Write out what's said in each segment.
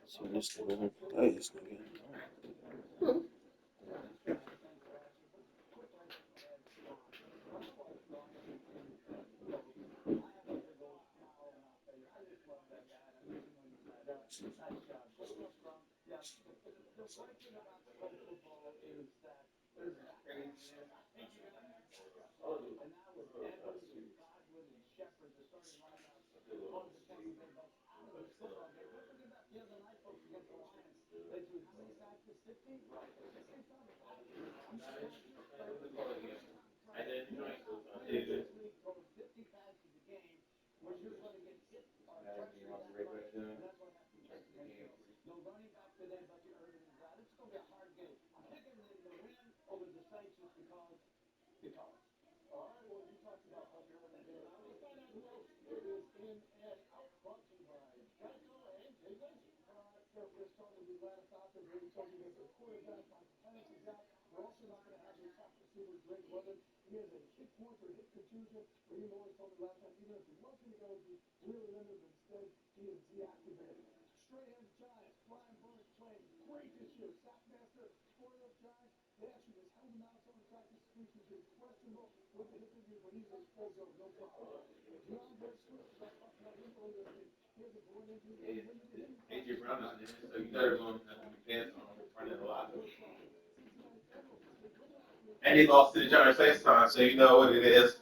So this the winner play this again. And he lost to the Giants last time, so you know what it is.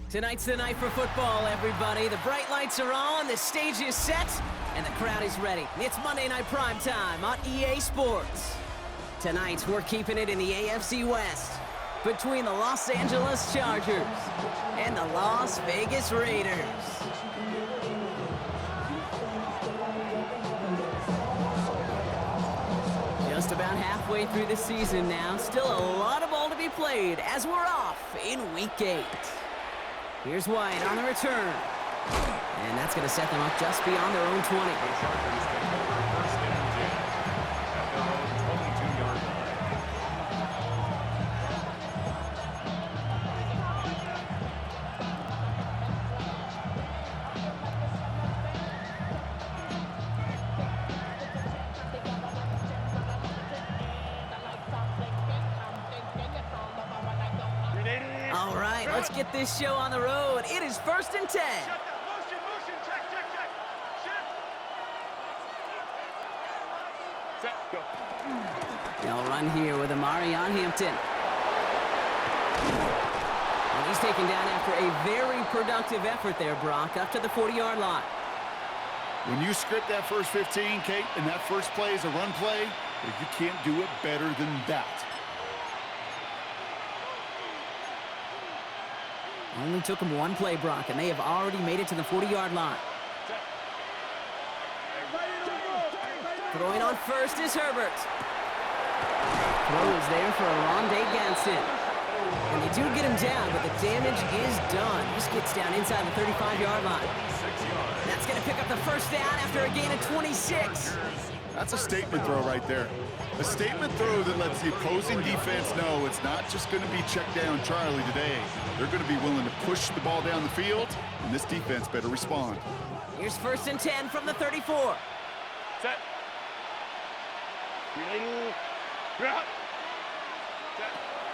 Tonight's the night for football, everybody. The bright lights are on, the stage is set, and the crowd is ready. It's Monday Night Prime Time on EA Sports. Tonight, we're keeping it in the AFC West between the Los Angeles Chargers and the Las Vegas Raiders. Just about halfway through the season now. Still a lot of ball to be played as we're off in Week 8. Here's White on the return. And that's going to set them up just beyond their own 20. All right, let's get this show on the road. It is 1st and 10. They'll run here with Amarion Hampton. And he's taken down after a very productive effort there, Brock, up to the 40-yard line. When you script that first 15, Kate, and that first play is a run play, you can't do it better than that. Only took him one play, Brock, and they have already made it to the 40-yard line. Throwing on first is Herbert. Throw is there for Rondé Gadsden. And they do get him down, but the damage is done. Just gets down inside the 35-yard line. That's going to pick up the first down after a gain of 26. That's a statement throw right there. A statement throw that lets the opposing defense know it's not just going to be check down Charlie today. They're going to be willing to push the ball down the field, and this defense better respond. Here's 1st and 10 from the 34. Set.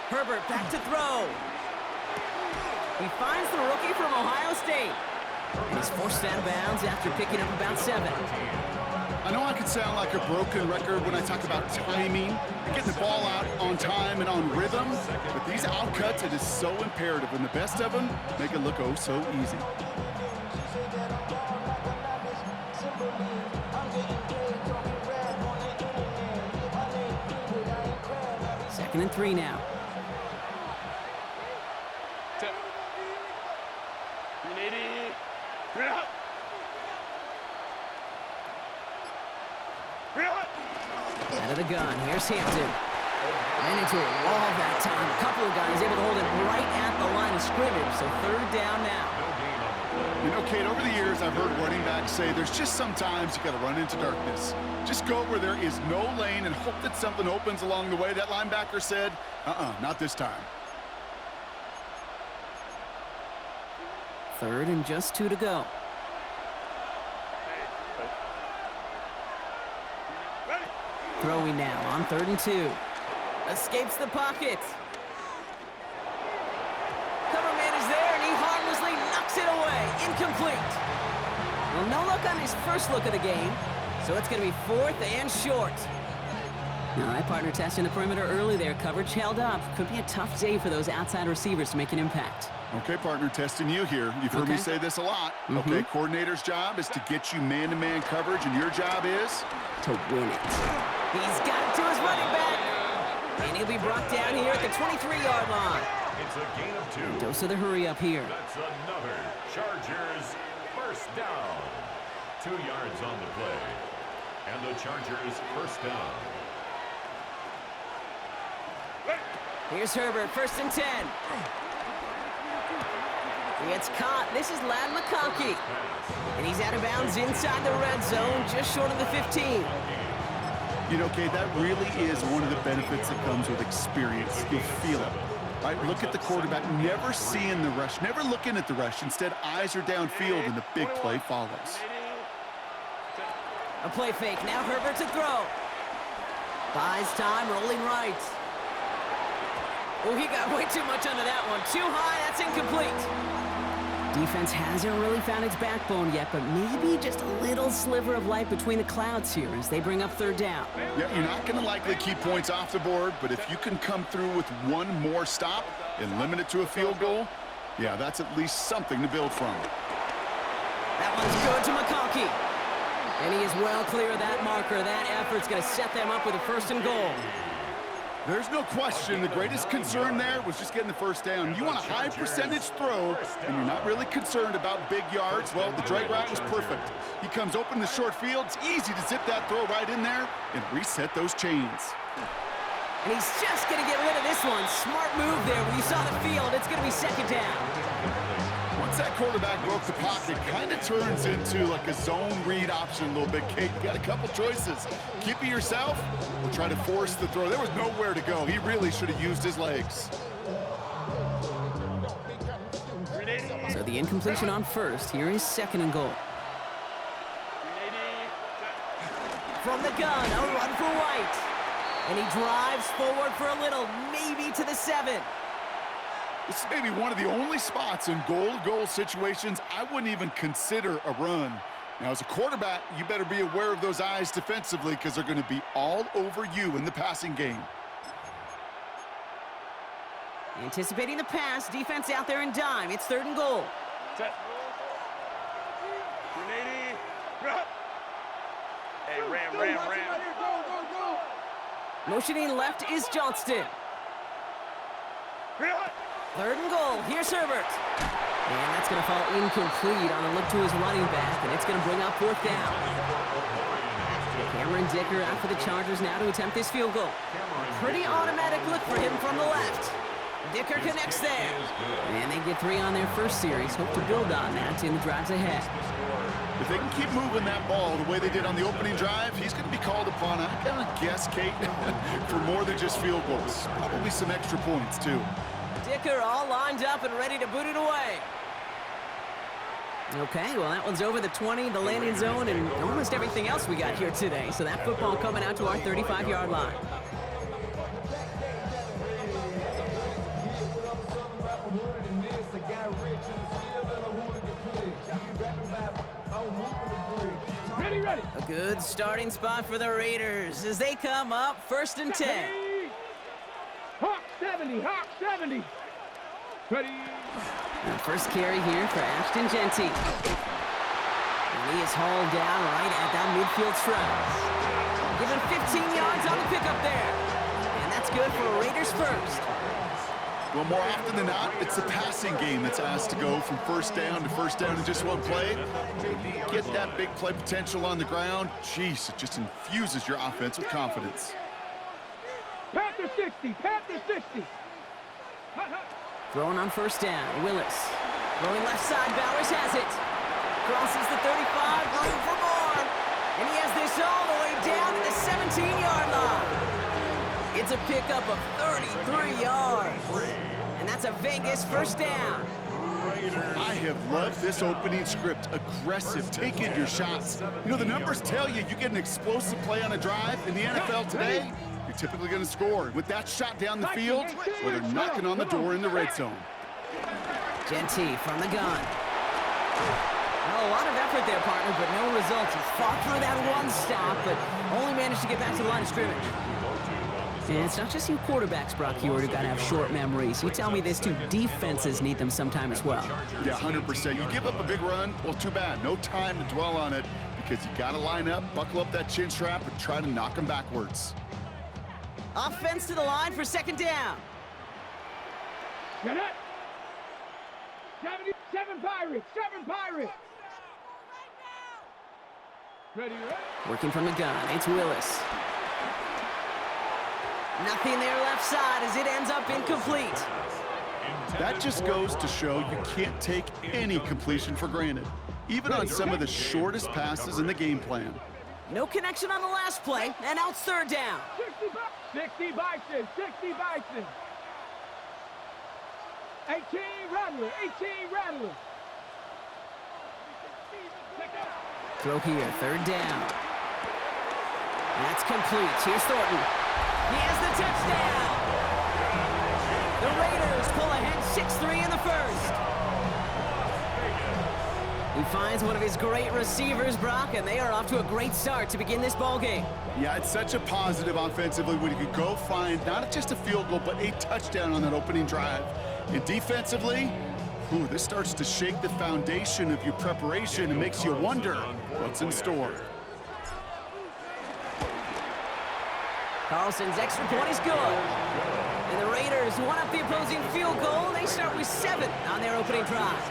Herbert back to throw. He finds the rookie from Ohio State. And he's forced out of bounds after picking up about 7. I know I can sound like a broken record when I talk about timing and getting the ball out on time and on rhythm, but these outcuts, it is so imperative, and the best of them make it look oh so easy. Second and 3 now. Out of the gun, here's Hampton. Ran into a wall that time. A couple of guys able to hold it right at the line of scrimmage, so 3rd down now. You know, Kate, over the years, I've heard running backs say there's just sometimes you got to run into darkness. Just go where there is no lane and hope that something opens along the way. That linebacker said, not this time. 3rd and just 2 to go. Throwing now on 3rd and 2. Escapes the pocket. Cover man is there, and he harmlessly knocks it away. Incomplete. Well, no look on his first look of the game, so it's going to be 4th and short. All right, partner, testing the perimeter early there. Coverage held up. Could be a tough day for those outside receivers to make an impact. Okay, partner, testing you here. You've heard me say this a lot. Okay, coordinator's job is to get you man-to-man coverage, and your job is to win it. He's got it to his running back. And he'll be brought down here at the 23-yard line. It's a gain of 2. Dose of the hurry up here. That's another Chargers first down. 2 yards on the play. And the Chargers first down. Here's Herbert, 1st and 10. He gets caught. This is Ladd McConkey. And he's out of bounds inside the red zone, just short of the 15. You know, Kate, that really is one of the benefits that comes with experience. You'll feel it. Right? Look at the quarterback, never seeing the rush, never looking at the rush. Instead, eyes are downfield, and the big play follows. A play fake. Now Herbert to throw. Buys time, rolling right. Oh, he got way too much under that one. Too high, that's incomplete. Defense hasn't really found its backbone yet, but maybe just a little sliver of light between the clouds here as they bring up 3rd down. Yeah, you're not going to likely keep points off the board, but if you can come through with one more stop and limit it to a field goal, yeah, that's at least something to build from. That one's good to McConkey. And he is well clear of that marker. That effort's going to set them up with a 1st and goal. There's no question. The greatest concern there was just getting the 1st down. You want a high percentage throw, and you're not really concerned about big yards. Well, the drag route was perfect. He comes open the short field. It's easy to zip that throw right in there and reset those chains. And he's just going to get rid of this one. Smart move there. When you saw the field, it's going to be 2nd down. Once that quarterback broke the pocket, kind of turns into like a zone read option a little bit. Kate, you got a couple choices. Keep it yourself or try to force the throw. There was nowhere to go. He really should have used his legs. So the incompletion on 1st. Here is 2nd and goal. From the gun, a run for White. And he drives forward for a little, maybe to the 7. This is maybe one of the only spots in goal-to-goal situations I wouldn't even consider a run. Now, as a quarterback, you better be aware of those eyes defensively because they're going to be all over you in the passing game. Anticipating the pass, defense out there in dime. It's 3rd and goal. Set. Hey, ram. Motioning left is Johnston. 3rd and goal. Here's Herbert. And that's going to fall incomplete on a look to his running back, and it's going to bring up 4th down. Cameron Dicker out for the Chargers now to attempt this field goal. Pretty automatic look for him from the left. Dicker connects there. And they get 3 on their first series. Hope to build on that in the drives ahead. If they can keep moving that ball the way they did on the opening drive, he's going to be called upon, I gotta guess, Kate, for more than just field goals. Probably some extra points, too. Dicker all lined up and ready to boot it away. Okay, well, that one's over the 20, the landing zone, and almost everything else we got here today. So that football coming out to our 35-yard line. Ready. A good starting spot for the Raiders as they come up 1st and 10. Hawk 70. Ready. And first carry here for Ashton Jeanty. And he is hauled down right at that midfield stripe. Given 15 yards on the pickup there. And that's good for Raiders 1st. Well, more often than not, it's the passing game that's asked to go from 1st down to 1st down in just one play. Get that big play potential on the ground. Jeez, it just infuses your offense with confidence. Panther 60. Throwing on 1st down, Willis. Throwing left side, Bowers has it. Crosses the 35, room for more. And he has this all the way down to the 17-yard line. It's a pickup of 33 yards. And that's a Vegas 1st down. I have loved this opening script. Aggressive, taking your shots. You know, the numbers tell you get an explosive play on a drive. In the NFL today, you're typically going to score. With that shot down the field, where they're knocking on the door in the red zone. Genty from the gun. Well, a lot of effort there, partner, but no results. He fought through that one stop, but only managed to get back to the line of scrimmage. And it's not just you quarterbacks, Brock Huard, who got to have short memories. You tell me this too, defenses need them sometime as well. Yeah, 100%. You give up a big run, well, too bad. No time to dwell on it because you got to line up, buckle up that chin strap, and try to knock them backwards. Offense to the line for second down. Get it. 77 Pirates. 7 Pirates. Ready, ready. Working from the gun, it's Willis. Nothing there left side as it ends up incomplete. That just goes to show you can't take any completion for granted, even on some of the shortest passes in the game plan. No connection on the last play, and now it's third down. 60 Bison. 60 Bison. 18 Rattler. 18 Rattler. Throw here, third down. That's complete. Here's Thornton. He has the touchdown. The Raiders pull ahead 6-3 in the first. He finds one of his great receivers, Brock, and they are off to a great start to begin this ball game. Yeah, it's such a positive offensively when you can go find not just a field goal, but a touchdown on that opening drive. And defensively, this starts to shake the foundation of your preparation and makes you wonder what's in store. Carlson's extra point is good. And the Raiders won up the opposing field goal. They start with 7 on their opening drive.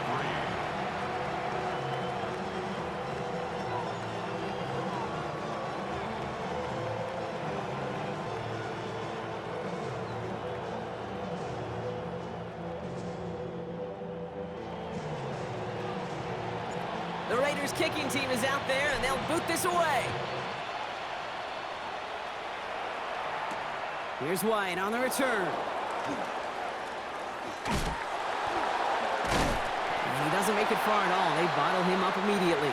The Raiders kicking team is out there, and they'll boot this away. Here's White on the return. And he doesn't make it far at all. They bottle him up immediately.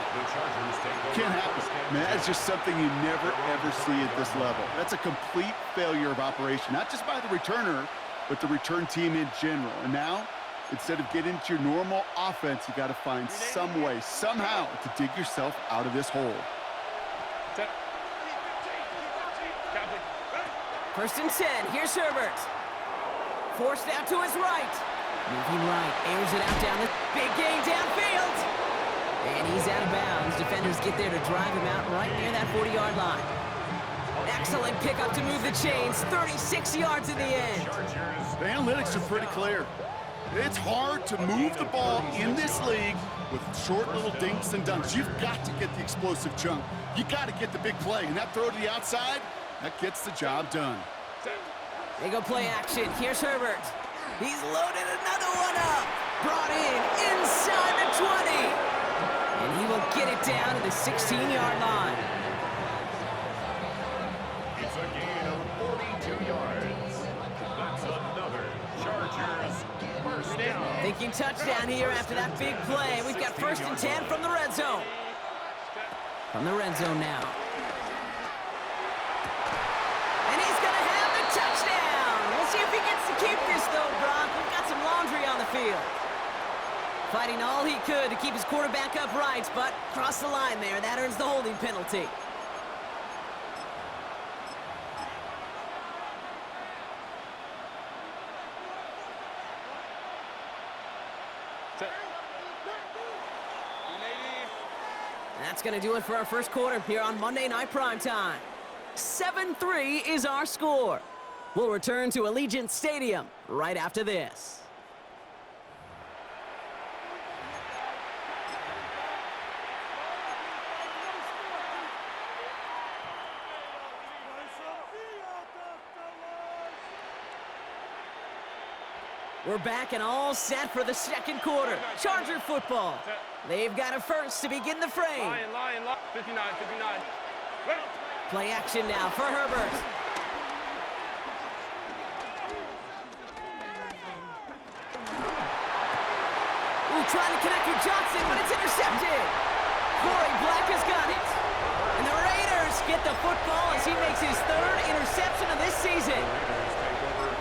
Can't happen. Man, that's just something you never, ever see at this level. That's a complete failure of operation, not just by the returner, but the return team in general. And now, instead of getting into your normal offense, you got to find some way, somehow, to dig yourself out of this hole. First and 10, here's Herbert. Forced out to his right. Moving right, airs it out down the big gain downfield. And he's out of bounds. Defenders get there to drive him out right near that 40-yard line. Excellent pickup to move the chains, 36 yards in the end. The analytics are pretty clear. It's hard to move the ball in this league with short little dinks and dunks. You've got to get the explosive chunk. You got to get the big play. And that throw to the outside, that gets the job done. They go play action. Here's Herbert. He's loaded another one up. Brought in inside the 20. And he will get it down to the 16-yard line. It's a gain of 42 yards. That's another Chargers first down. Thinking touchdown here after that big play. We've got first and 10 from the red zone. From the red zone now. And he's going to have the touchdown. We'll see if he gets to keep this, though, Brock. We've got some laundry on the field. Fighting all he could to keep his quarterback upright, but crossed the line there. That earns the holding penalty. That's going to do it for our first quarter here on Monday Night Primetime. 7-3 is our score. We'll return to Allegiant Stadium right after this. We're back and all set for the second quarter. Charger football. They've got a first to begin the frame. Lion, 59. Ready. Play action now for Herbert. Ooh, trying to connect with Johnson, but it's intercepted. Corey Black has got it. And the Raiders get the football as he makes his third interception of this season.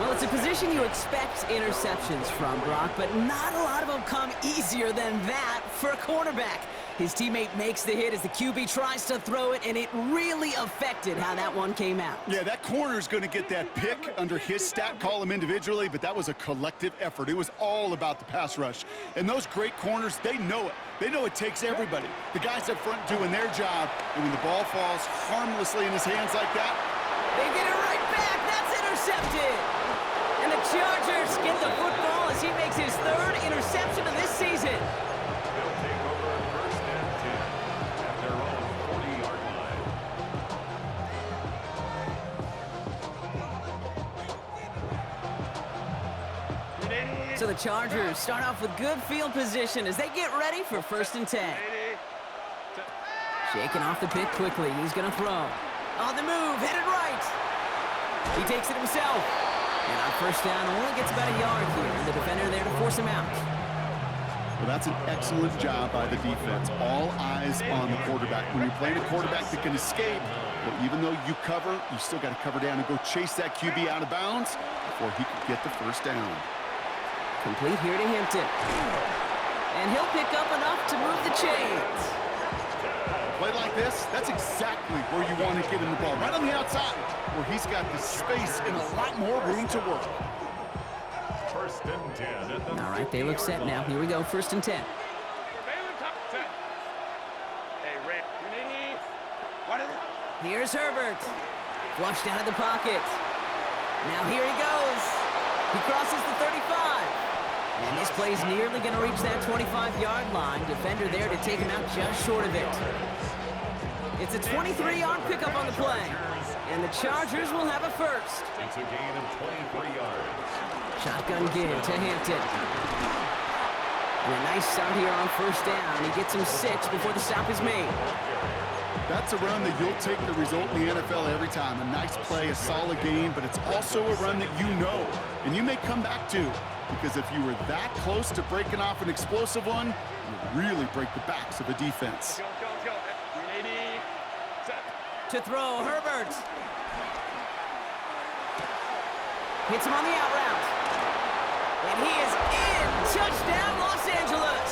Well, it's a position you expect interceptions from, Brock, but not a lot of them come easier than that for a cornerback. His teammate makes the hit as the QB tries to throw it, and it really affected how that one came out. Yeah, that corner's going to get that pick under his stat column individually, but that was a collective effort. It was all about the pass rush. And those great corners, they know it. They know it takes everybody. The guys up front doing their job, and when the ball falls harmlessly in his hands like that, they get it right back. That's intercepted. And the Chargers get the football as he makes his third interception of this season. They'll take over first and 10 at their own 40-yard line. So the Chargers start off with good field position as they get ready for first and 10. Shaking off the pick quickly. He's going to throw. On the move, headed right. He takes it himself. And on first down, only gets about a yard here. And the defender there to force him out. well, that's an excellent job by the defense. All eyes on the quarterback. When you're playing a quarterback that can escape, well, even though you cover, you still got to cover down and go chase that QB out of bounds before he could get the first down. Complete here to Hampton. And he'll pick up enough to move the chains. Play like this, that's exactly where you want to get him the ball. Right on the outside, where he's got the space and a lot more room to work. First and 10 at the All right, they look set now. Here we go, first and 10. Hey, Red. What is it? Here's Herbert. Flushed out of the pocket. Now here he goes. He crosses the 35. And this play's nearly going to reach that 25-yard line. Defender there to take him out just short of it. It's a 23-yard pickup on the play. And the Chargers will have a first. It's a gain of 23 yards. Shotgun give to Hampton. And a nice start here on first down. He gets him 6 before the stop is made. That's a run that you'll take the result in the NFL every time. A nice play, a solid game, but it's also a run that you know, and you may come back to, because if you were that close to breaking off an explosive one, you really break the backs of a defense. Go. 80. Set. To throw, Herbert. Hits him on the out route. And he is in. Touchdown, Los Angeles.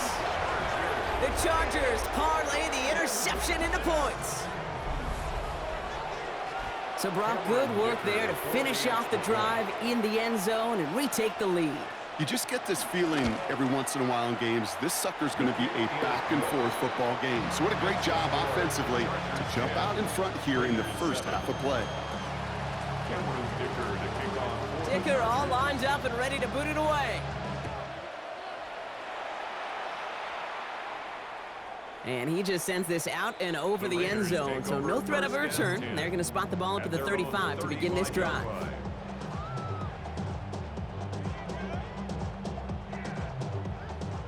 The Chargers parlay the interception into points. So, Brock, good work there to finish off the drive in the end zone and retake the lead. You just get this feeling every once in a while in games, this sucker's going to be a back-and-forth football game. So what a great job offensively to jump out in front here in the first half of play. Cameron Dicker to kick off. Dicker all lined up and ready to boot it away. And he just sends this out and over the end zone, so no threat of a return. They're going to spot the ball up at the 35 to begin this drive.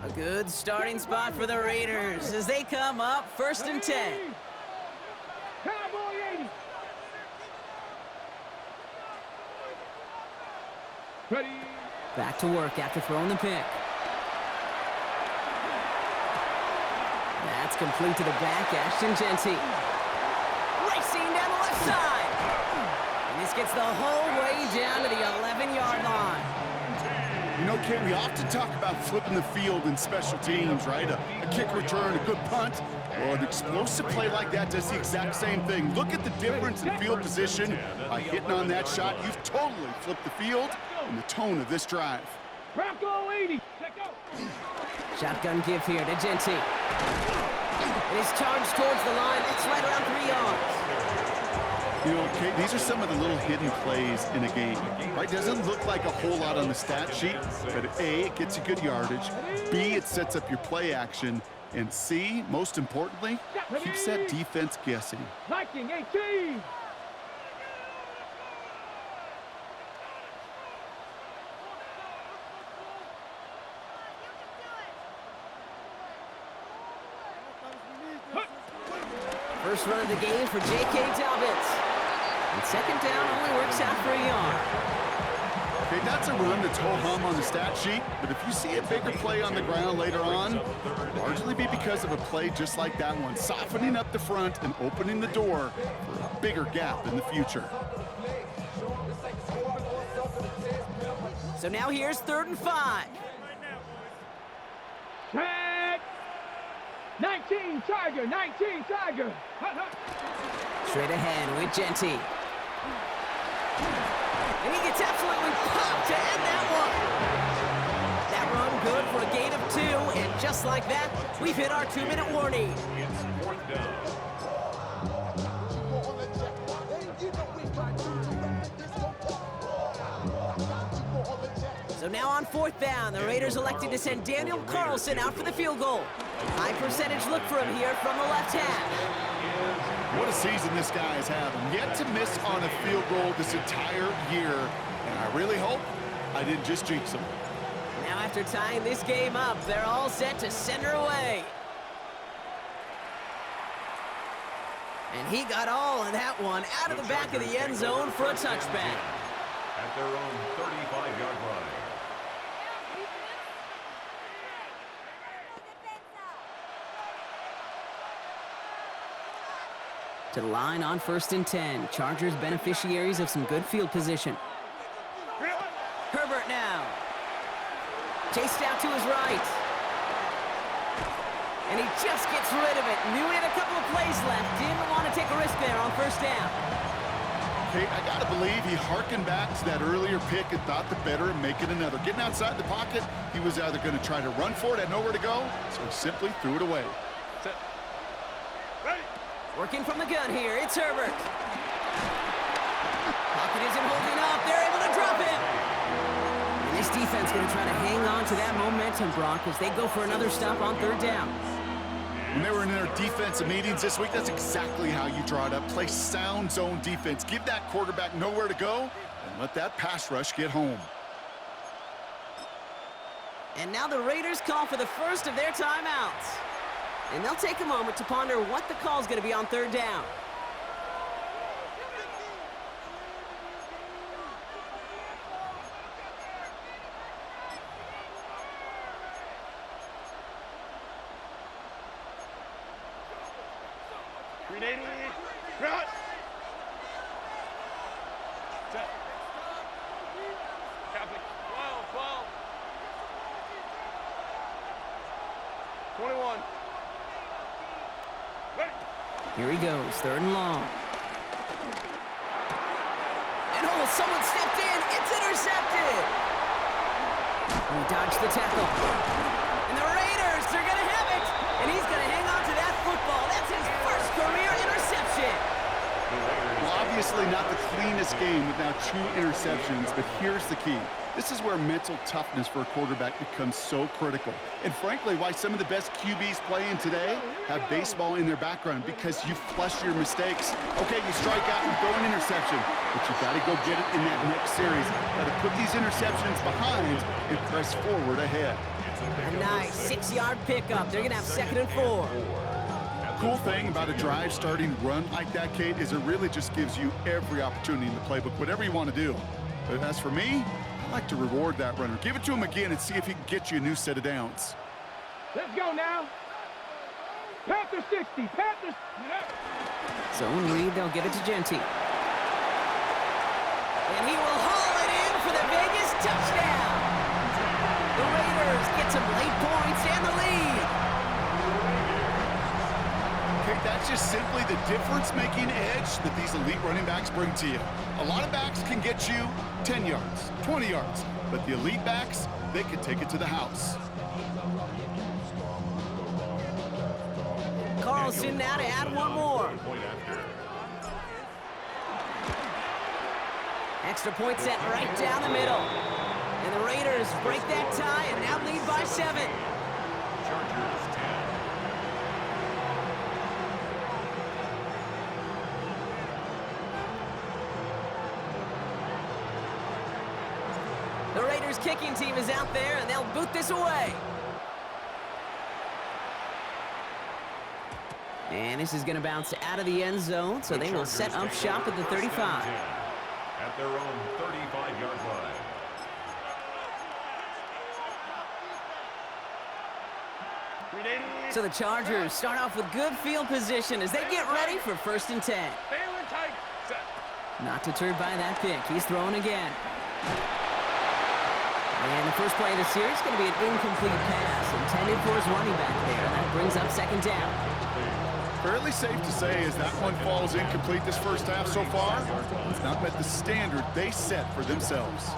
A good starting spot for the Raiders as they come up first and 10. Cowboy 80. Ready. Back to work after throwing the pick. That's complete to the back, Ashton Jeanty. Racing down the left side. And this gets the whole way down to the 11-yard line. You know, Kate, we often talk about flipping the field in special teams, right? A kick return, a good punt. Well, an explosive play like that does the exact same thing. Look at the difference in field position. By hitting on that shot, you've totally flipped the field and the tone of this drive. Bronco 80. Check out. Shotgun give here to Jeanty. It is charged towards the line. It's right around 3 yards. You know, Kate, these are some of the little hidden plays in a game, right? Doesn't look like a whole lot on the stat sheet, but A, it gets you good yardage, B, it sets up your play action, and C, most importantly, keeps that defense guessing. Viking 18. First run of the game for J.K. Dobbins. And second down only works out for a yard. Okay, that's a run that's ho-hum on the stat sheet, but if you see a bigger play on the ground later on, largely be because of a play just like that one, softening up the front and opening the door for a bigger gap in the future. So now here's 3rd and 5. Tag. 19 Tiger. 19 Tiger. Hut, hut. Straight ahead with Genty. And he gets absolutely popped to end that one. That run good for a gain of 2, and just like that, we've hit our 2-minute warning. It's 4th down. So now on 4th down, the Raiders elected to send Daniel Carlson out for the field goal. High percentage look for him here from the left hash. What a season this guy is having. Yet to miss on a field goal this entire year, and I really hope I didn't just jinx him. Now after tying this game up, they're all set to send her away. And he got all of that one out of the back of the end zone for a touchback. At their own 35-yard line. To the line on 1st and 10. Chargers beneficiaries of some good field position. Herbert now. Chased out to his right. And he just gets rid of it. Knew he had a couple of plays left. Didn't want to take a risk there on 1st down. Okay, I gotta believe he harkened back to that earlier pick and thought the better of making another. Getting outside the pocket, he was either gonna try to run for it, had nowhere to go, so he simply threw it away. Working from the gun here, it's Herbert. Pocket isn't holding up, they're able to drop him. And this defense gonna try to hang on to that momentum, Brock, as they go for another stop on 3rd down. When they were in their defensive meetings this week, that's exactly how you draw it up. Play sound zone defense. Give that quarterback nowhere to go, and let that pass rush get home. And now the Raiders call for the first of their timeouts. And they'll take a moment to ponder what the call is going to be on 3rd down. Here he goes, 3rd and long. And oh, someone stepped in. It's intercepted. He dodged the tackle. And the Raiders, they're going to have it. And he's going to hang on to that football. That's his first career interception. Well, obviously not the cleanest game with now 2 interceptions, but here's the key. This is where mental toughness for a quarterback becomes so critical. And frankly, why some of the best QBs playing today have baseball in their background, because you flush your mistakes. Okay, you strike out and throw an interception, but you got to go get it in that next series. Got to put these interceptions behind and press forward ahead. A nice 6-yard pickup. They're going to have 2nd and 4. Cool thing about a drive starting run like that, Kate, is it really just gives you every opportunity in the playbook, whatever you want to do. But as for me, I like to reward that runner. Give it to him again and see if he can get you a new set of downs. Let's go now. Panther 60. Panthers. So in lead, they'll give it to Genty. And he will haul it in for the Vegas touchdown. The Raiders get some late points and the lead. Okay, that's just simply the difference-making edge that these elite running backs bring to you. A lot of backs can get you 10 yards, 20 yards, but the elite backs, they can take it to the house. Carlson now to add one more. Extra point set right down the middle. And the Raiders break that tie and now lead by 7. Chargers 10. The Raiders kicking team is out there and they'll boot this away. And this is going to bounce out of the end zone, so they will set up shop at the 35. At their own 35-yard line. So the Chargers start off with good field position as they get ready for 1st and 10. Not deterred by that pick. He's throwing again. And the first play of the series is going to be an incomplete pass intended for his running back there. And that brings up 2nd down. Fairly safe to say as that one falls incomplete this first half so far, it's not met the standard they set for themselves.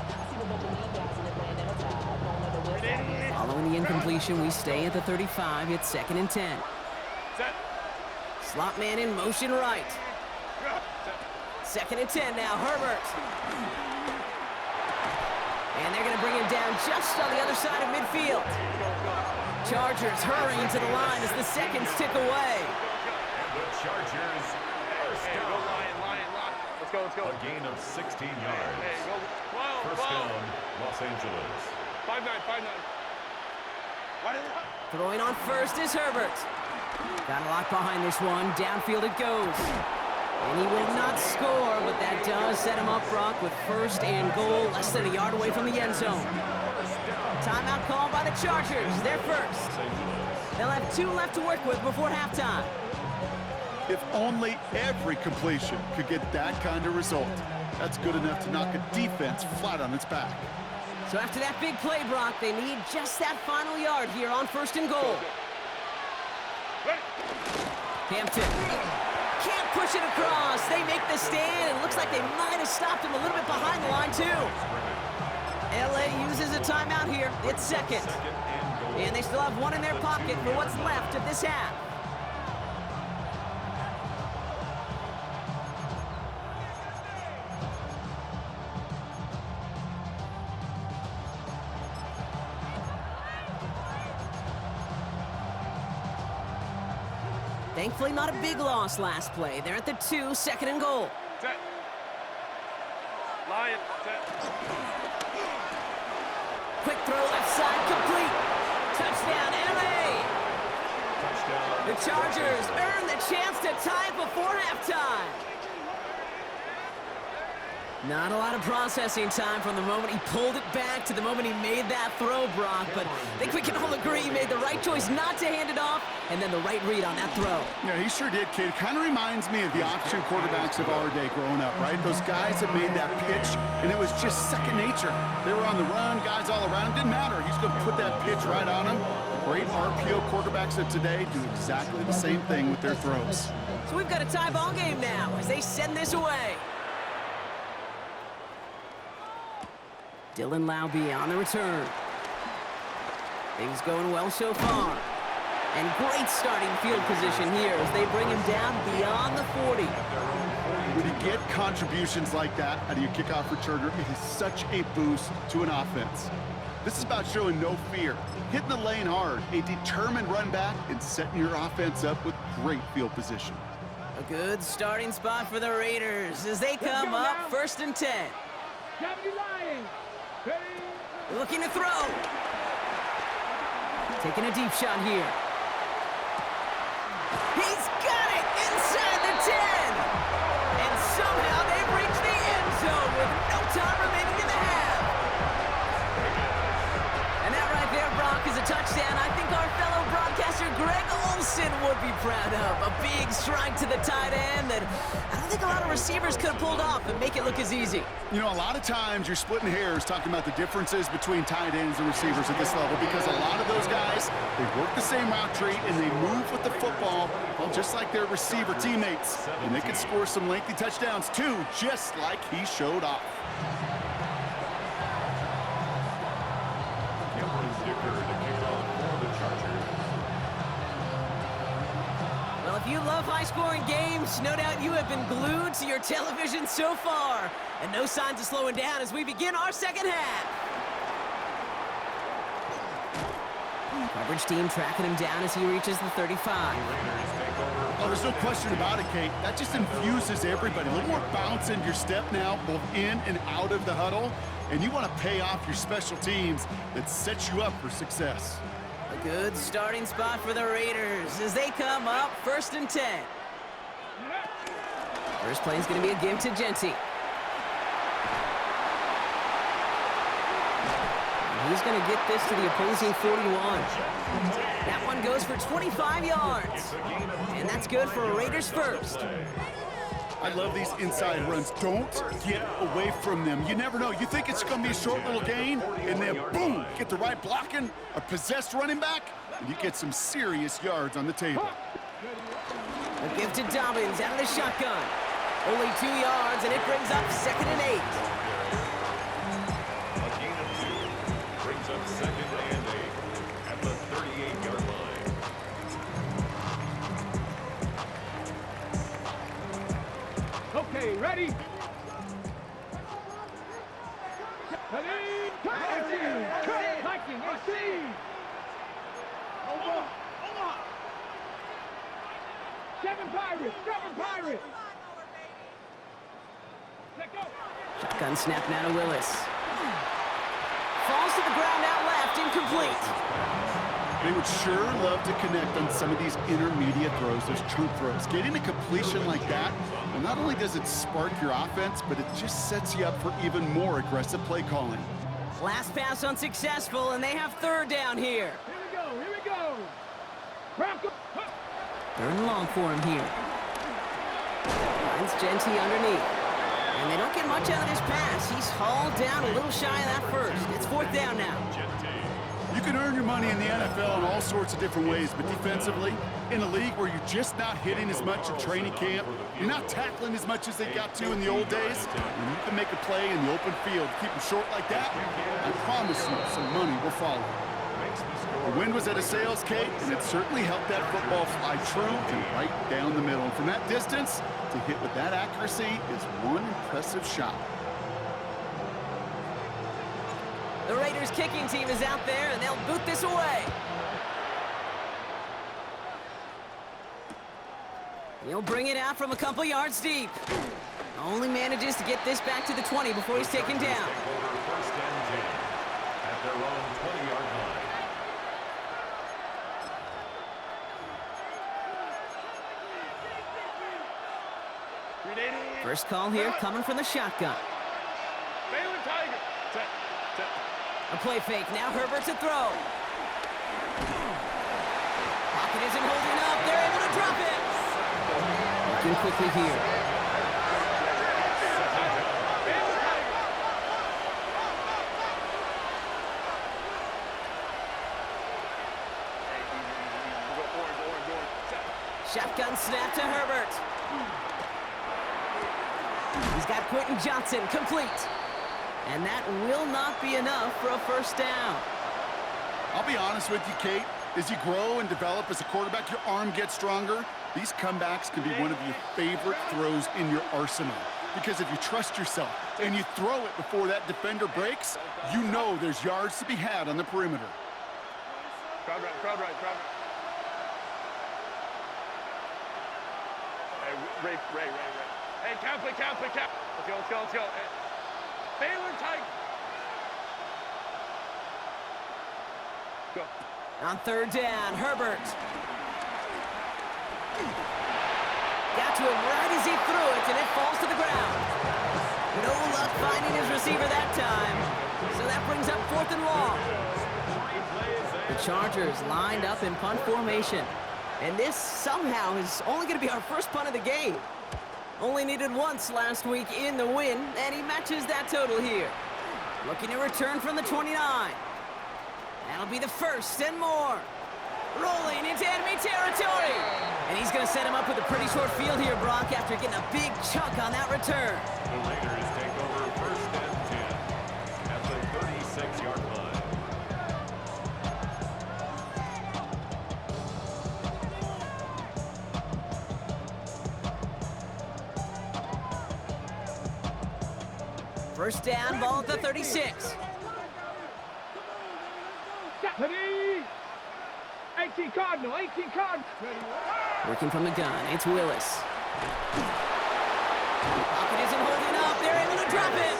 Following the incompletion, we stay at the 35. It's 2nd and 10. Slot man in motion right. 2nd and 10 now, Herbert. And they're going to bring him down just on the other side of midfield. Chargers hurrying to the line as the seconds tick away. The Chargers first down. Let's go. A gain of 16 yards. First down, Los Angeles. 5-9. Throwing on first is Herbert. Got a lock behind this one. Downfield it goes. And he will not score, but that does set him up, Brock, with 1st and goal, less than a yard away from the end zone. Timeout called by the Chargers. They're first. They'll have 2 left to work with before halftime. If only every completion could get that kind of result. That's good enough to knock a defense flat on its back. So after that big play, Brock, they need just that final yard here on 1st and goal. Hampton can't push it across. They make the stand. It looks like they might have stopped him a little bit behind the line, too. LA uses a timeout here. It's 2nd. And they still have 1 in their pocket for what's left of this half. Thankfully, not a big loss last play. They're at the 2, 2nd and goal. Set. Lion. Set. Quick throw left side, complete. Touchdown, LA. Touchdown. The Chargers earn the chance to tie it before halftime. Not a lot of processing time from the moment he pulled it back to the moment he made that throw, Brock. But I think we can all agree he made the right choice not to hand it off, and then the right read on that throw. Yeah, he sure did, kid. Kind of reminds me of the option quarterbacks of our day growing up, right? Those guys that made that pitch, and it was just second nature. They were on the run, guys all around. Didn't matter. He's going to put that pitch right on him. Great RPO quarterbacks of today do exactly the same thing with their throws. So we've got a tie ball game now as they send this away. Dylan Laube on the return. Things going well so far. And great starting field position here as they bring him down beyond the 40. When you get contributions like that out of your kickoff returner, it is such a boost to an offense. This is about showing no fear, hitting the lane hard, a determined run back, and setting your offense up with great field position. A good starting spot for the Raiders as they come up 1st and 10. Deputy Lion. Ready. Looking to throw. Taking a deep shot here. He's got it inside the 10. And somehow they've reached the end zone with no time remaining in the half. And that right there, Brock, is a touchdown I think our fellow broadcaster Greg Olsen would be proud of. A big strike to the tight end that I don't think a lot of receivers could have pulled off and make it look as easy. You know, a lot of times you're splitting hairs talking about the differences between tight ends and receivers at this level because a lot of those guys, they work the same route tree and they move with the football, well, just like their receiver teammates. And they can score some lengthy touchdowns too, just like he showed off. Cameron Dicker to kick off for the Chargers. Well, if you love high-scoring games, no doubt you have been glued to your television so far. And no signs of slowing down as we begin our second half. Coverage team tracking him down as he reaches the 35. Oh, there's no question about it, Kate. That just infuses everybody. A little more bounce in your step now, both in and out of the huddle. And you want to pay off your special teams that sets you up for success. A good starting spot for the Raiders as they come up 1st and 10. First play is going to be a give to Genty. He's going to get this to the opposing 41. That one goes for 25 yards. And that's good for a Raiders first. I love these inside runs. Don't get away from them. You never know. You think it's going to be a short little gain, and then boom, get the right blocking, a possessed running back, and you get some serious yards on the table. A give to Dobbins out of the shotgun. Only 2 yards, and it brings up 2nd and 8. A gain of 2 brings up 2nd and 8 at the 38-yard line. Okay, ready? Viking, Seven Pirates! Let go! Shotgun snap now to Willis. Falls to the ground out left, incomplete. They would sure love to connect on some of these intermediate throws, those chunk throws. Getting a completion like that, well, not only does it spark your offense, but it just sets you up for even more aggressive play calling. Last pass unsuccessful, and they have 3rd down here. Here we go! Bronco! 3rd and long for him here. Finds Genty underneath. And they don't get much out of this pass. He's hauled down a little shy of that first. It's 4th down now. You can earn your money in the NFL in all sorts of different ways, but defensively, in a league where you're just not hitting as much in training camp, you're not tackling as much as they got to in the old days, and you can make a play in the open field, keep them short like that, I promise you some money will follow. The wind was at a sales, Kate, and it certainly helped that football fly true and right down the middle. And from that distance, to hit with that accuracy is one impressive shot. The Raiders kicking team is out there, and they'll boot this away. He'll bring it out from a couple yards deep. Only manages to get this back to the 20 before he's taken down. 1st and 10 at their own 20-yard line. First call here coming from the shotgun. Baylor Tiger! A play fake, now Herbert to throw. Pocket isn't holding up, they're able to drop it. Looking quickly here. Shotgun snap to Herbert. He's got Quentin Johnson complete. And that will not be enough for a 1st down. I'll be honest with you, Kate. As you grow and develop as a quarterback, your arm gets stronger. These comebacks can be one of your favorite throws in your arsenal. Because if you trust yourself and you throw it before that defender breaks, you know there's yards to be had on the perimeter. Crowd right. Hey, Ray. Hey, count. Let's go. Hey. Baylor Tiger. Go. On 3rd down, Herbert. Got to him right as he threw it, and it falls to the ground. No luck finding his receiver that time. So that brings up 4th and long. The Chargers lined up in punt formation. And this somehow is only going to be our first punt of the game. Only needed once last week in the win, and he matches that total here. Looking to return from the 29. That'll be the 1st and more. Rolling into enemy territory. And he's going to set him up with a pretty short field here, Brock, after getting a big chunk on that return. The Raiders take over 1st and 10 at the 36-yard line. First down, ball at the 36. 18 Cardinal. Working from the gun, it's Willis. Pocket isn't holding up, they're able to drop it.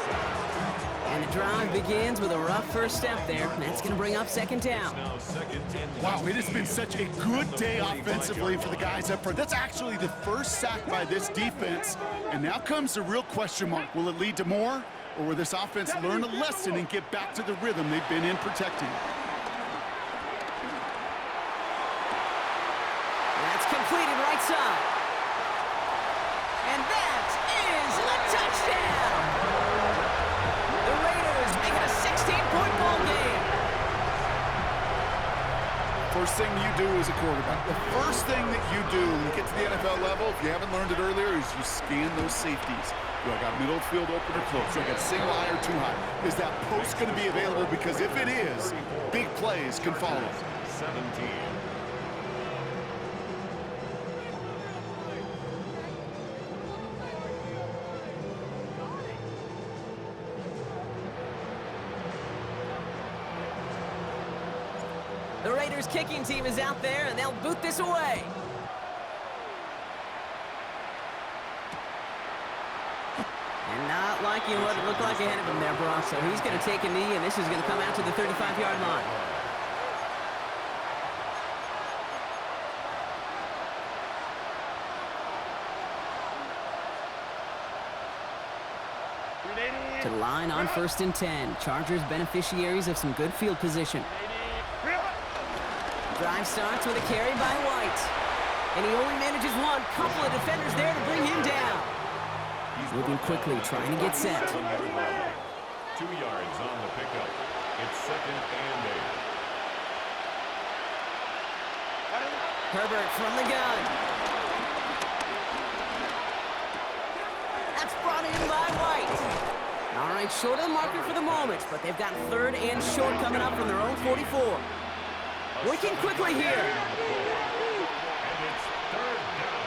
And the drive begins with a rough first step there. That's going to bring up 2nd down. Wow, it has been such a good day offensively for the guys up front. That's actually the first sack by this defense. And now comes the real question mark. Will it lead to more? or will this offense learn a lesson and get back to the rhythm they've been in protecting? That's completed right side. And that is a touchdown! The Raiders make it a 16-point ball game. First thing you do as a quarterback, the first thing that you do when you get to the NFL level, if you haven't learned it earlier, is you scan those safeties. Do I got middle field open or close? Do I got single eye or too high? Is that post going to be available? Because if it is, big plays can follow. 17. The Raiders kicking team is out there, and they'll boot this away. And not liking what it looked like ahead of him there, Brock. So he's going to take a knee, and this is going to come out to the 35-yard line. To the line on 1st and 10. Chargers beneficiaries of some good field position. Drive starts with a carry by White. And he only manages one. Couple of defenders there to bring him down. Moving quickly, trying to get set. 2 yards on the pickup. It's 2nd and 8. Herbert from the gun. That's brought in by White. All right, short of the marker for the moment, but they've got 3rd and short coming up from their own 44. Working quickly here. And it's 3rd down.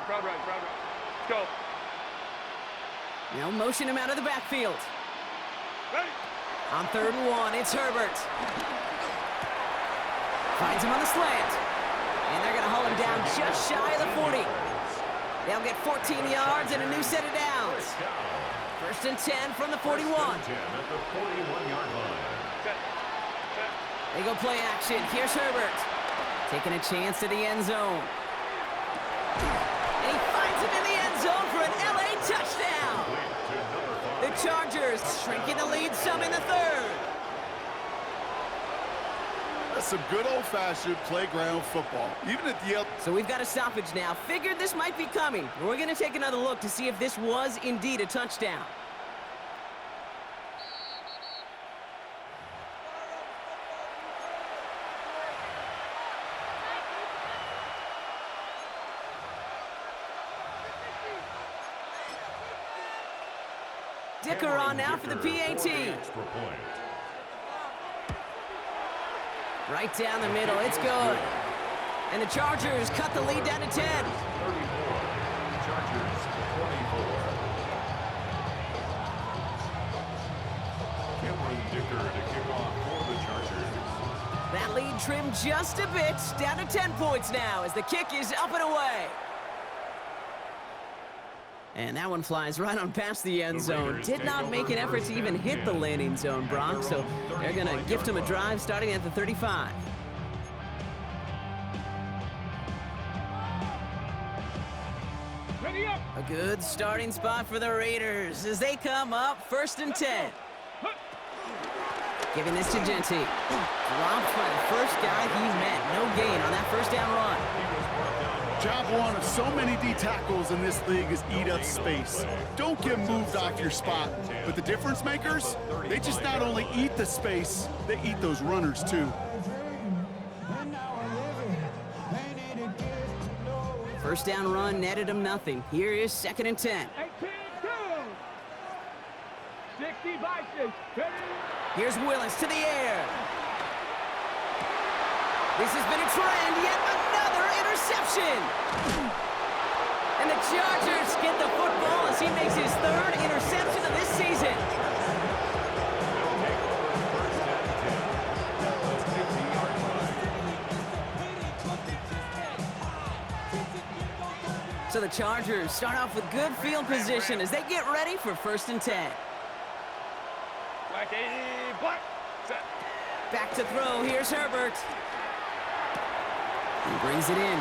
Crowd right. Let's go. Now motion him out of the backfield. Ready? On 3rd and 1, it's Herbert. Finds him on the slant. And they're going to haul him down just shy of the 40. They'll get 14 yards and a new set of downs. 1st and 10 from the 41. 10 at the 41-yard line. Set. They go play action. Here's Herbert. Taking a chance to the end zone. And he finds him in the end zone for an LA touchdown. The Chargers shrinking the lead some in the 3rd. That's some good old-fashioned playground football. Even at the So we've got a stoppage now. Figured this might be coming. We're going to take another look to see if this was indeed a touchdown. Dicker on now for the PAT. Extra point. Right down the middle. It's good. And the Chargers cut the lead down to 10. 34. Chargers 24. Cameron Dicker to kick off for the Chargers. That lead trimmed just a bit. Down to 10 points now as the kick is up and away. And that one flies right on past the end zone. Did not make an effort to even hit the landing zone, Brock. So they're going to gift him a drive starting at the 35. Ready up. A good starting spot for the Raiders as they come up 1st and 10. Giving this to Genty. Dropped by the first guy he met. No gain on that 1st down run. job one of so many D tackles in this league is eat up space. Don't get moved off your spot. But the difference makers, they just not only eat the space, they eat those runners too. First down run netted him nothing. Here is 2nd and 10. 60 by 6. Here's Willis to the air. This has been a trend, yet another interception. And the Chargers get the football as he makes his 3rd interception of this season. So the Chargers start off with good field position as they get ready for 1st and 10. back 80, block, set. Back to throw. Here's Herbert. He brings it in.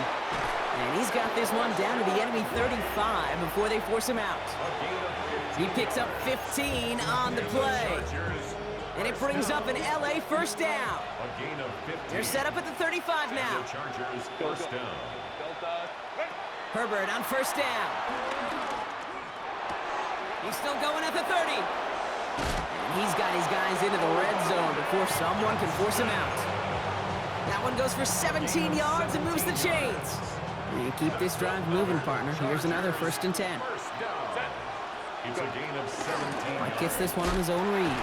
And he's got this one down to the enemy 35 before they force him out. He picks up 15 on the play. And it brings up an LA first down. A gain of 15. They're set up at the 35 And now. the Chargers first down. Delta. Herbert on first down. He's still going at the 30. And he's got his guys into the red zone before someone can force him out. That one goes for 17 yards and moves the chains. And you keep this drive moving, partner. Here's another 1st and 10. First down. It's a gain of 17. Mike gets this one on his own read.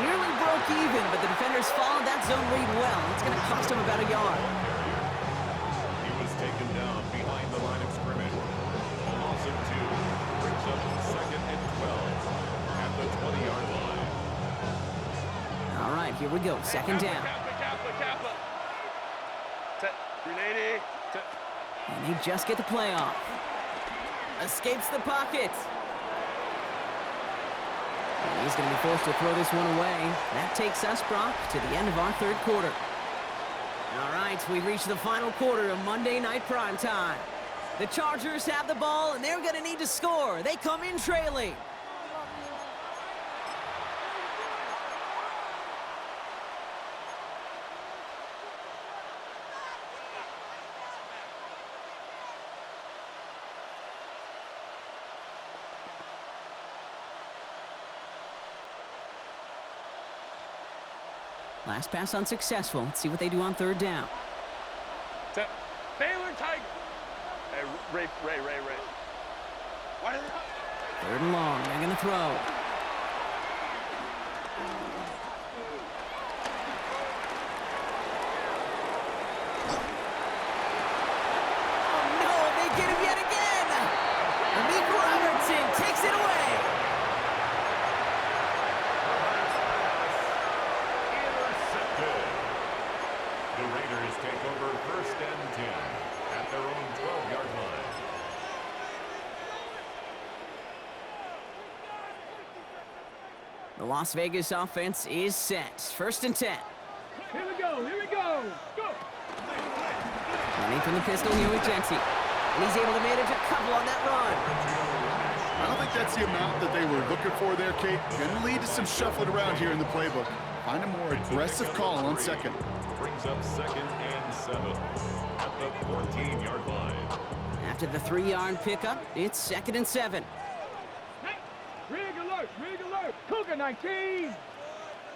Nearly broke even, but the defenders followed that zone read well. It's going to cost him about a yard. He was taken down behind the line of scrimmage. A loss of 2 brings up 2nd and 12 at the 20-yard line. All right, here we go. 2nd down. Kappa. Set. 380. Set. And they just get the play off. Escapes the pocket. And he's going to be forced to throw this one away. That takes us, Brock, to the end of our 3rd quarter. All right, we've reached the final quarter of Monday Night Primetime. The Chargers have the ball, and they're going to need to score. They come in trailing. Last pass unsuccessful. Let's see what they do on 3rd down. Set. Baylor Tiger. Hey, Ray. Why are they... 3rd and long. They're going to throw. Oh, no. They get him yet again. Amik Robertson takes it away. The Raiders take over 1st and 10 at their own 12-yard line. The Las Vegas offense is set. 1st and 10. Here we go. Go. Running from the pistol here with Jency. And he's able to manage a couple on that run. I don't think that's the amount that they were looking for there, Kate. Going to lead to some shuffling around here in the playbook. Find a more aggressive call on 2nd. Brings up 2nd and 7 at the 14-yard line. After the 3-yard pickup, it's 2nd and 7. Hey, rig alert. Cougar 19.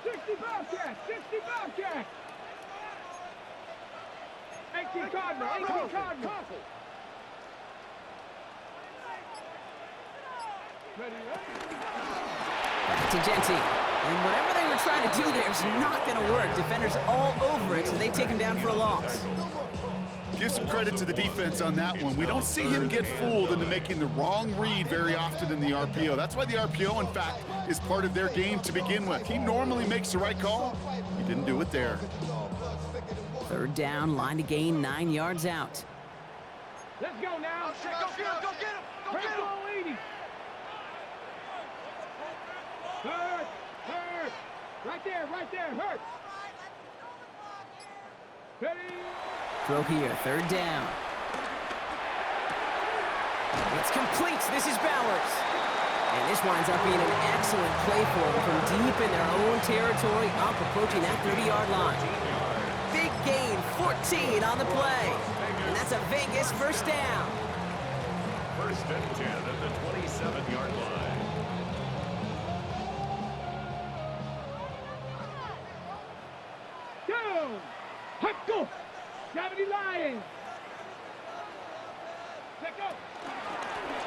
60 Bobcat. 18 Cardinal. Ready. Back to Jency. And whatever they were trying to do there is not going to work. Defenders all over it, so they take him down for a loss. Give some credit to the defense on that one. We don't see him get fooled into making the wrong read very often in the RPO. That's why the RPO, in fact, is part of their game to begin with. He normally makes the right call. He didn't do it there. 3rd down, line to gain 9 yards out. Let's go now. Go get him. 80. Hurt. Right there. Hurt. Ready. Throw here, 3rd down. It's complete. This is Bowers. And this winds up being an excellent play for them from deep in their own territory, up approaching that 30-yard line. Big gain, 14 on the play. And that's a Vegas first down. 1st and 10 at the 27-yard line. Go! Gravity Lions! Let go!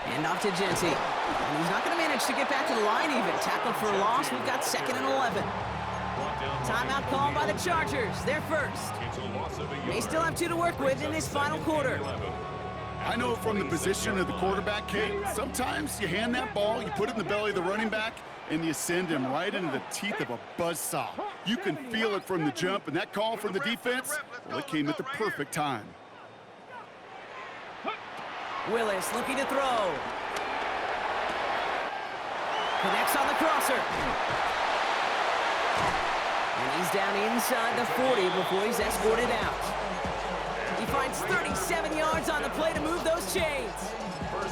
And off to Jency. And he's not going to manage to get back to the line even. Tackled for a loss. We've got 2nd and 11. Timeout called by the Chargers. They're first. They still have 2 to work with in this final quarter. I know from the position of the quarterback, Kate, sometimes you hand that ball, you put it in the belly of the running back, and you send him right into the teeth of a buzzsaw. You can feel it from the jump, and that call from the defense, well, it came at the perfect time. Willis looking to throw. Connects on the crosser. And he's down inside the 40 before he's escorted out. He finds 37 yards on the play to move those chains.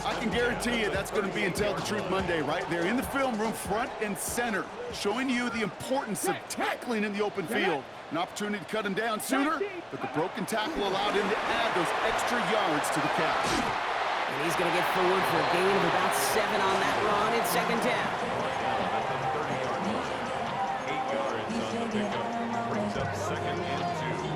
I can guarantee you that's going to be in Tell the Truth Monday right there in the film room, front and center, showing you the importance of tackling in the open field. An opportunity to cut him down sooner, but the broken tackle allowed him to add those extra yards to the catch. And he's going to get forward for a gain of about 7 on that run. It's second down. At the 30-yard line. 8 yards on the pickup. Brings up second and 2.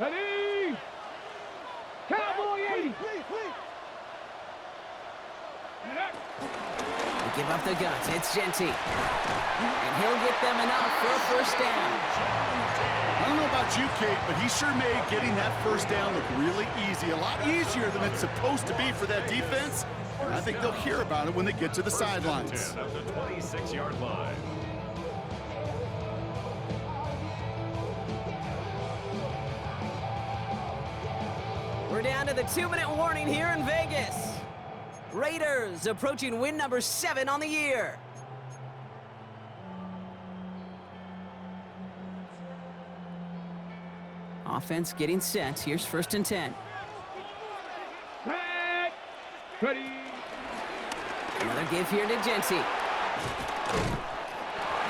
Ready? Cowboy 80. They give up the guts. It's Jeanty. And he'll get them enough for a first down. I don't know about you, Kate, but he sure made getting that first down look really easy. A lot easier than it's supposed to be for that defense. And I think they'll hear about it when they get to the sidelines. At the 26-yard line. We're down to the 2-minute warning here in Vegas. Raiders approaching win number 7 on the year. Offense getting set. Here's first and 10. Ready? Another give here to Jeanty.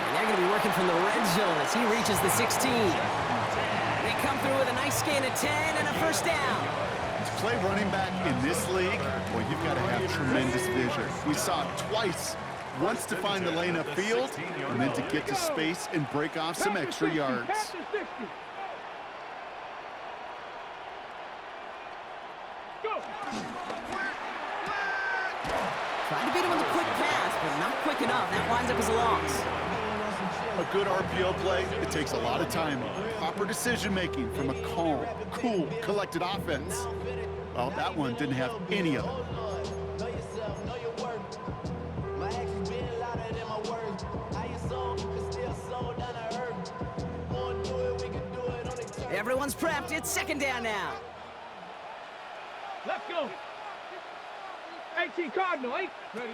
And they're going to be working from the red zone as he reaches the 16. They come through with a nice gain of 10 and a first down. To play running back in this league, boy, you've got to have tremendous vision. We saw it twice. Once to find the lane upfield, and then to get to space and break off some extra yards. Trying to beat him with a quick pass, but not quick enough. That winds up as a loss. A good RPO play, it takes a lot of timing, proper decision-making from a calm, cool, collected offense. Well, that one didn't have any of it. Everyone's prepped. It's second down now. Let's go. 18 Cardinal, 8. Ready?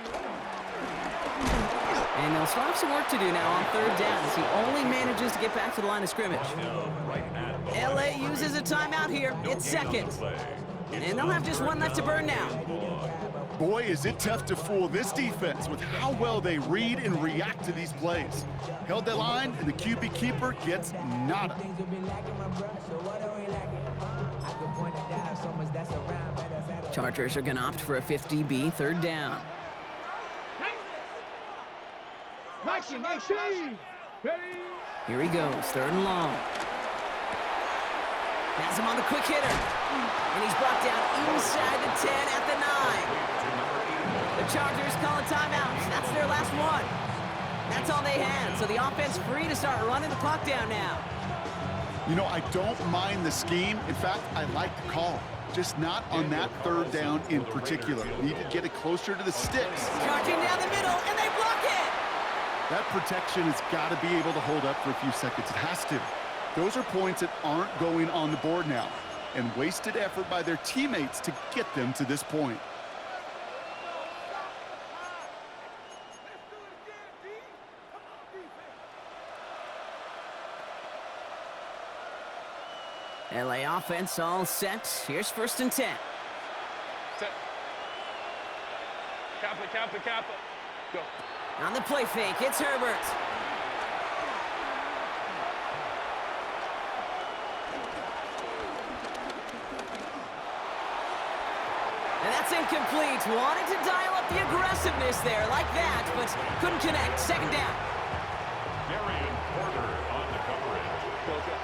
And they'll still have some work to do now on third down as he only manages to get back to the line of scrimmage. LA uses a timeout here. It's second. And they'll have just one left to burn now. Boy, is it tough to fool this defense with how well they read and react to these plays. Held that line, and the QB keeper gets nada. Chargers are going to opt for a 50B third down. Mikey, ready? Here he goes, third and long. Has him on the quick hitter. And he's brought down inside the 10 at the 9. The Chargers call a timeout. That's their last one. That's all they had. So the offense free to start running the clock down now. You know, I don't mind the scheme. In fact, I like the call. Just not on that third down in particular. Need to get it closer to the sticks. Charging down the middle, and they block it! That protection has got to be able to hold up for a few seconds. It has to. Those are points that aren't going on the board now, and wasted effort by their teammates to get them to this point. LA offense all set. Here's first and 10. Set. Kappa. Go. On the play fake, it's Herbert. And that's incomplete. Wanted to dial up the aggressiveness there like that, but couldn't connect. Second down. Darian Porter on the coverage. Go.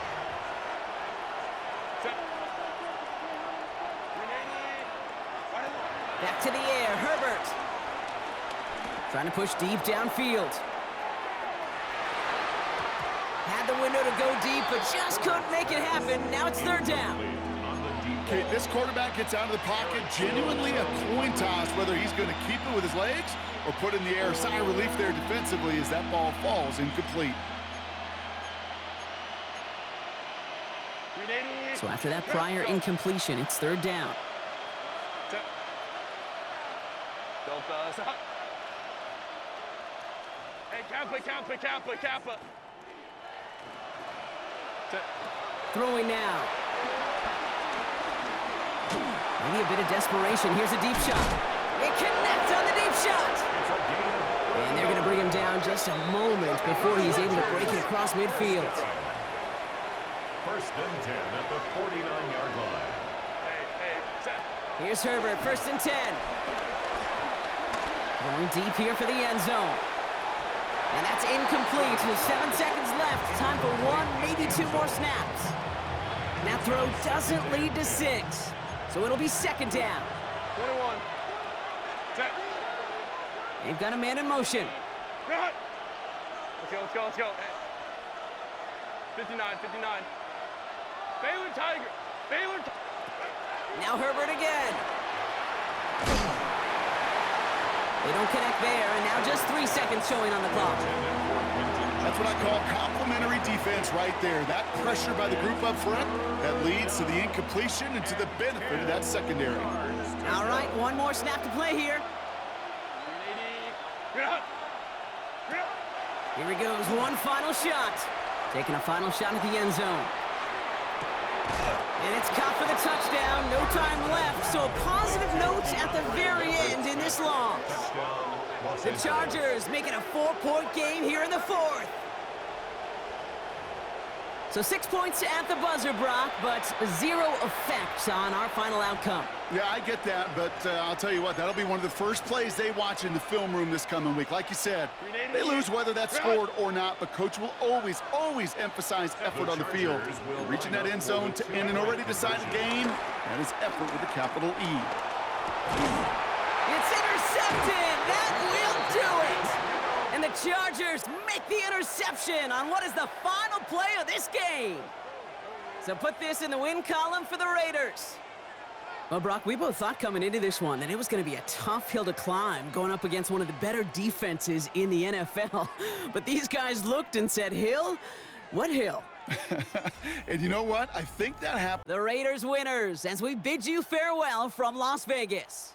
Back to the air, Herbert. Trying to push deep downfield. Had the window to go deep, but just couldn't make it happen. Now it's third down. Okay, this quarterback gets out of the pocket, genuinely a coin toss whether he's going to keep it with his legs or put in the air. Sigh of relief there defensively as that ball falls incomplete. So after that prior incompletion, it's third down. Hey, Kappa. Throwing now. Maybe a bit of desperation. Here's a deep shot. It connects on the deep shot. And they're going to bring him down just a moment before he's able to break it across midfield. First and 10 at the 49-yard line. Hey, set. Here's Herbert, first and 10. Going deep here for the end zone. And that's incomplete with 7 seconds left. Time for one, maybe two more snaps. That throw doesn't lead to 6. So it'll be second down. 21. Set. They've got a man in motion. Run. Let's go. Hey. 59. Baylor Tiger. Now Herbert again. They don't connect there, and now just 3 seconds showing on the clock. That's what I call complimentary defense right there. That pressure by the group up front, that leads to the incompletion and to the benefit of that secondary. All right, one more snap to play here. Here he goes, one final shot. Taking a final shot at the end zone. And it's caught for the touchdown. No time left, so a positive note at the very end in this loss. The Chargers making a 4-point game here in the fourth. So 6 points at the buzzer, Brock, but 0 effect on our final outcome. Yeah, I get that, but I'll tell you what, that'll be one of the first plays they watch in the film room this coming week. Like you said, they lose whether that's scored or not, but Coach will always emphasize effort on the field. Reaching that end zone to end an already decided game, that is effort with a capital E. It's intercepted! That will do it! And the Chargers make the interception on what is the final play of this game. So put this in the win column for the Raiders. Well, Brock, we both thought coming into this one that it was going to be a tough hill to climb going up against one of the better defenses in the NFL. But these guys looked and said, Hill? What hill? And you know what? I think that happened. The Raiders winners as we bid you farewell from Las Vegas.